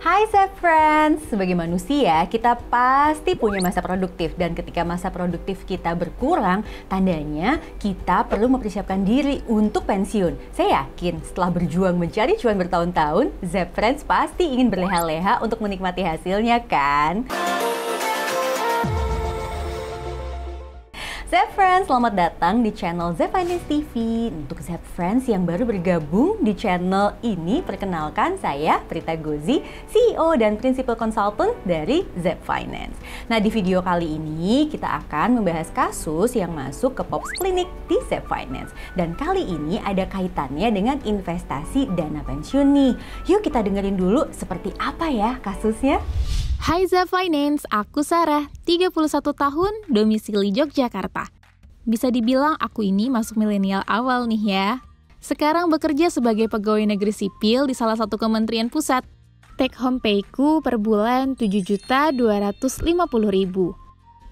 Hai Zep Friends, sebagai manusia kita pasti punya masa produktif dan ketika masa produktif kita berkurang, tandanya kita perlu mempersiapkan diri untuk pensiun. Saya yakin setelah berjuang mencari cuan bertahun-tahun, Zep Friends pasti ingin berleha-leha untuk menikmati hasilnya kan? Zep Friends, selamat datang di channel Zep Finance TV. Untuk Zep Friends yang baru bergabung di channel ini, perkenalkan saya Prita Gozi, CEO dan Principal Consultant dari Zep Finance. Nah, di video kali ini kita akan membahas kasus yang masuk ke Pops Clinic di Zep Finance. Dan kali ini ada kaitannya dengan investasi dana pensiun nih. Yuk kita dengerin dulu seperti apa ya kasusnya. Hai Zep Finance, aku Sarah, 31 tahun, domisili Yogyakarta. Bisa dibilang aku ini masuk milenial awal nih ya. Sekarang bekerja sebagai pegawai negeri sipil di salah satu kementerian pusat. Take home pay-ku per bulan 7.250.000.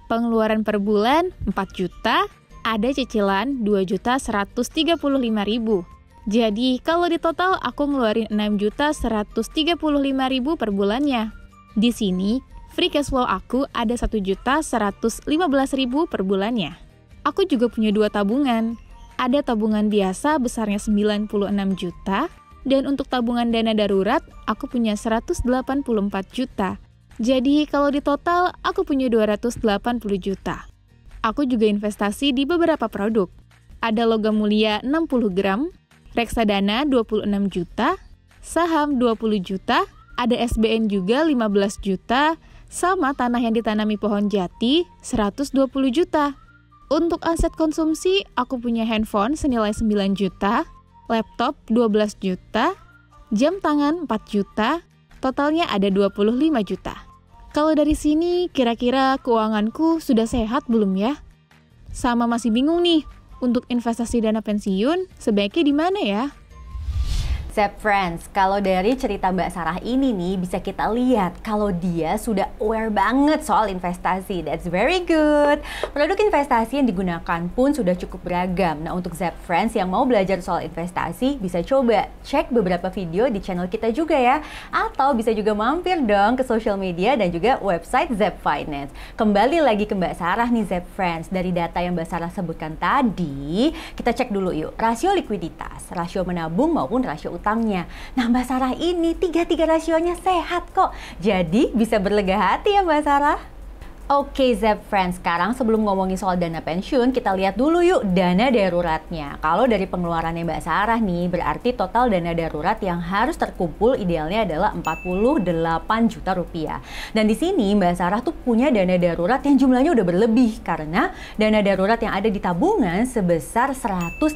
Pengeluaran per bulan 4 juta, ada cicilan 2.135.000. Jadi kalau di total aku ngeluarin 6.135.000 per bulannya. Di sini, free cash flow aku ada 1.115.000 per bulannya. Aku juga punya 2 tabungan. Ada tabungan biasa besarnya 96 juta, dan untuk tabungan dana darurat, aku punya 184 juta. Jadi, kalau di total, aku punya 280 juta. Aku juga investasi di beberapa produk. Ada logam mulia 60 gram, reksadana 26 juta, saham 20 juta, ada SBN juga 15 juta, sama tanah yang ditanami pohon jati 120 juta. Untuk aset konsumsi, aku punya handphone senilai 9 juta, laptop 12 juta, jam tangan 4 juta, totalnya ada 25 juta. Kalau dari sini, kira-kira keuanganku sudah sehat belum ya? Sama masih bingung nih, untuk investasi dana pensiun, sebaiknya di mana ya? Zep Friends, kalau dari cerita Mbak Sarah ini nih bisa kita lihat kalau dia sudah aware banget soal investasi. That's very good. Produk investasi yang digunakan pun sudah cukup beragam. Nah, untuk Zep Friends yang mau belajar soal investasi bisa coba cek beberapa video di channel kita juga ya. Atau bisa juga mampir dong ke social media dan juga website Zep Finance. Kembali lagi ke Mbak Sarah nih Zep Friends. Dari data yang Mbak Sarah sebutkan tadi, kita cek dulu yuk. Rasio likuiditas, rasio menabung maupun rasio utangnya. Nah, Mbak Sarah ini tiga rasionya sehat kok. Jadi bisa berlega hati ya Mbak Sarah. Oke Zep Friends, sekarang sebelum ngomongin soal dana pensiun, kita lihat dulu yuk dana daruratnya. Kalau dari pengeluarannya Mbak Sarah nih, berarti total dana darurat yang harus terkumpul idealnya adalah 48 juta rupiah. Dan di sini Mbak Sarah tuh punya dana darurat yang jumlahnya udah berlebih karena dana darurat yang ada di tabungan sebesar 184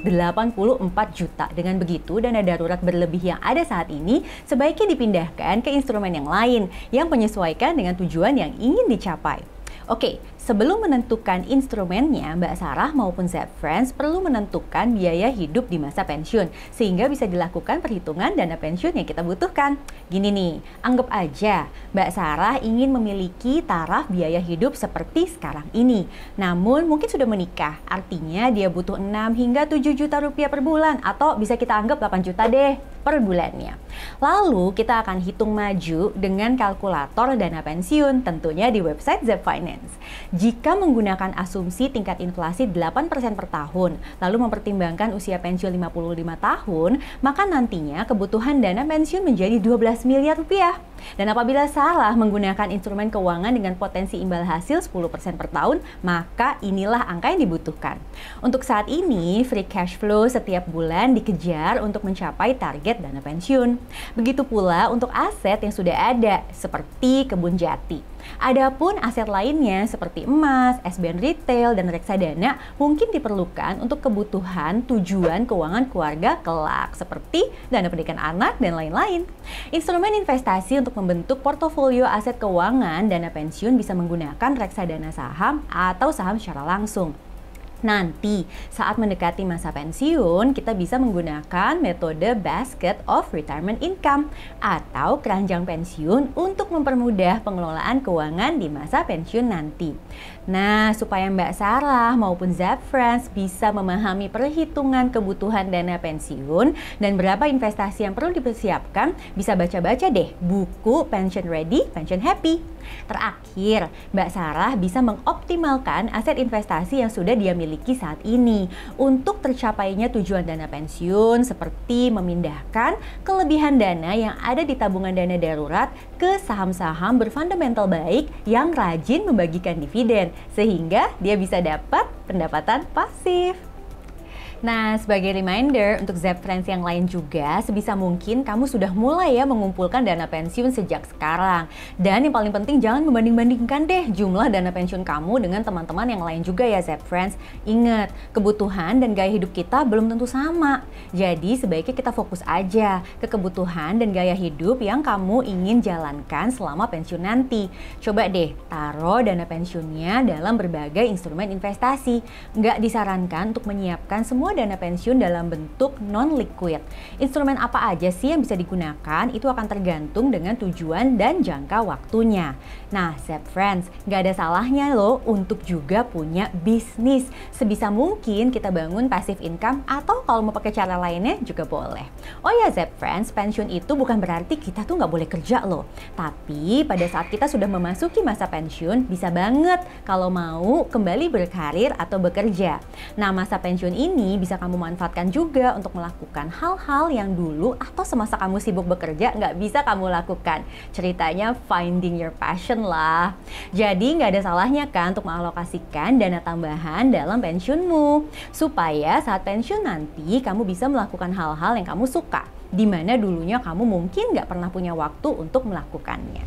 juta. Dengan begitu, dana darurat berlebih yang ada saat ini sebaiknya dipindahkan ke instrumen yang lain yang menyesuaikan dengan tujuan yang ingin dicapai. Oke, sebelum menentukan instrumennya, Mbak Sarah maupun Zep Friends perlu menentukan biaya hidup di masa pensiun, sehingga bisa dilakukan perhitungan dana pensiun yang kita butuhkan. Gini nih, anggap aja Mbak Sarah ingin memiliki taraf biaya hidup seperti sekarang ini. Namun mungkin sudah menikah, artinya dia butuh 6 hingga 7 juta rupiah per bulan, atau bisa kita anggap 8 juta deh per bulannya. Lalu kita akan hitung maju dengan kalkulator dana pensiun, tentunya di website Zep Finance. Jika menggunakan asumsi tingkat inflasi 8% per tahun, lalu mempertimbangkan usia pensiun 55 tahun, maka nantinya kebutuhan dana pensiun menjadi 12 miliar rupiah. Dan apabila salah menggunakan instrumen keuangan dengan potensi imbal hasil 10% per tahun, maka inilah angka yang dibutuhkan. Untuk saat ini, free cash flow setiap bulan dikejar untuk mencapai target dana pensiun. Begitu pula untuk aset yang sudah ada, seperti kebun jati. Adapun aset lainnya seperti emas, SBN retail, dan reksadana mungkin diperlukan untuk kebutuhan tujuan keuangan keluarga kelak, seperti dana pendidikan anak dan lain-lain. Instrumen investasi untuk membentuk portofolio aset keuangan dana pensiun bisa menggunakan reksadana saham atau saham secara langsung. Nanti saat mendekati masa pensiun, kita bisa menggunakan metode basket of retirement income atau keranjang pensiun untuk mempermudah pengelolaan keuangan di masa pensiun nanti. Nah, supaya Mbak Sarah maupun Zap Friends bisa memahami perhitungan kebutuhan dana pensiun dan berapa investasi yang perlu dipersiapkan, bisa baca-baca deh buku Pension Ready, Pension Happy. Terakhir, Mbak Sarah bisa mengoptimalkan aset investasi yang sudah dia miliki saat ini untuk tercapainya tujuan dana pensiun, seperti memindahkan kelebihan dana yang ada di tabungan dana darurat ke saham-saham berfundamental baik yang rajin membagikan dividen, sehingga dia bisa dapat pendapatan pasif. Nah, sebagai reminder untuk Zap Friends yang lain juga, sebisa mungkin kamu sudah mulai ya mengumpulkan dana pensiun sejak sekarang. Dan yang paling penting, jangan membanding-bandingkan deh jumlah dana pensiun kamu dengan teman-teman yang lain juga ya Zap Friends. Ingat, kebutuhan dan gaya hidup kita belum tentu sama. Jadi sebaiknya kita fokus aja ke kebutuhan dan gaya hidup yang kamu ingin jalankan selama pensiun nanti. Coba deh taruh dana pensiunnya dalam berbagai instrumen investasi. Nggak disarankan untuk menyiapkan semua dana pensiun dalam bentuk non-liquid. Instrumen apa aja sih yang bisa digunakan itu akan tergantung dengan tujuan dan jangka waktunya. Nah, Zap Friends, nggak ada salahnya loh untuk juga punya bisnis. Sebisa mungkin kita bangun passive income atau kalau mau pakai cara lainnya juga boleh. Oh ya Zap Friends, pensiun itu bukan berarti kita tuh nggak boleh kerja loh. Tapi pada saat kita sudah memasuki masa pensiun, bisa banget kalau mau kembali berkarir atau bekerja. Nah, masa pensiun ini bisa kamu manfaatkan juga untuk melakukan hal-hal yang dulu atau semasa kamu sibuk bekerja nggak bisa kamu lakukan. Ceritanya finding your passion lah. Jadi nggak ada salahnya kan untuk mengalokasikan dana tambahan dalam pensiunmu, supaya saat pensiun nanti kamu bisa melakukan hal-hal yang kamu suka, di mana dulunya kamu mungkin nggak pernah punya waktu untuk melakukannya.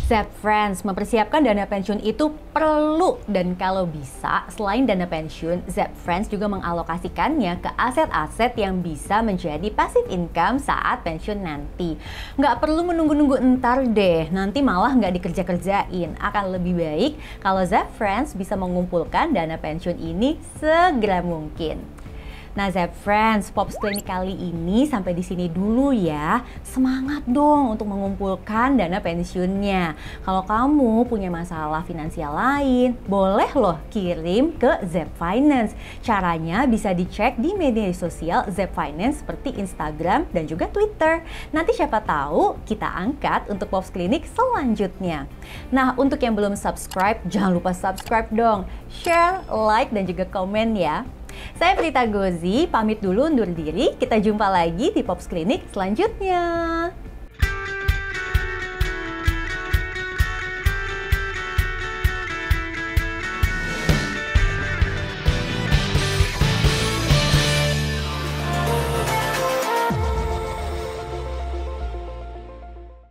Zap Friends, mempersiapkan dana pensiun itu perlu, dan kalau bisa selain dana pensiun, Zap Friends juga mengalokasikannya ke aset-aset yang bisa menjadi passive income saat pensiun nanti. Nggak perlu menunggu-nunggu entar deh, nanti malah nggak dikerja-kerjain. Akan lebih baik kalau Zap Friends bisa mengumpulkan dana pensiun ini segera mungkin. Nah Zap Friends, Pops Clinic kali ini sampai di sini dulu ya. Semangat dong untuk mengumpulkan dana pensiunnya. Kalau kamu punya masalah finansial lain, boleh loh kirim ke Zap Finance. Caranya bisa dicek di media sosial Zap Finance seperti Instagram dan juga Twitter. Nanti siapa tahu kita angkat untuk Pops Clinic selanjutnya. Nah, untuk yang belum subscribe, jangan lupa subscribe dong. Share, like, dan juga komen ya. Saya Prita Gozi, pamit dulu undur diri. Kita jumpa lagi di Pops Clinic selanjutnya.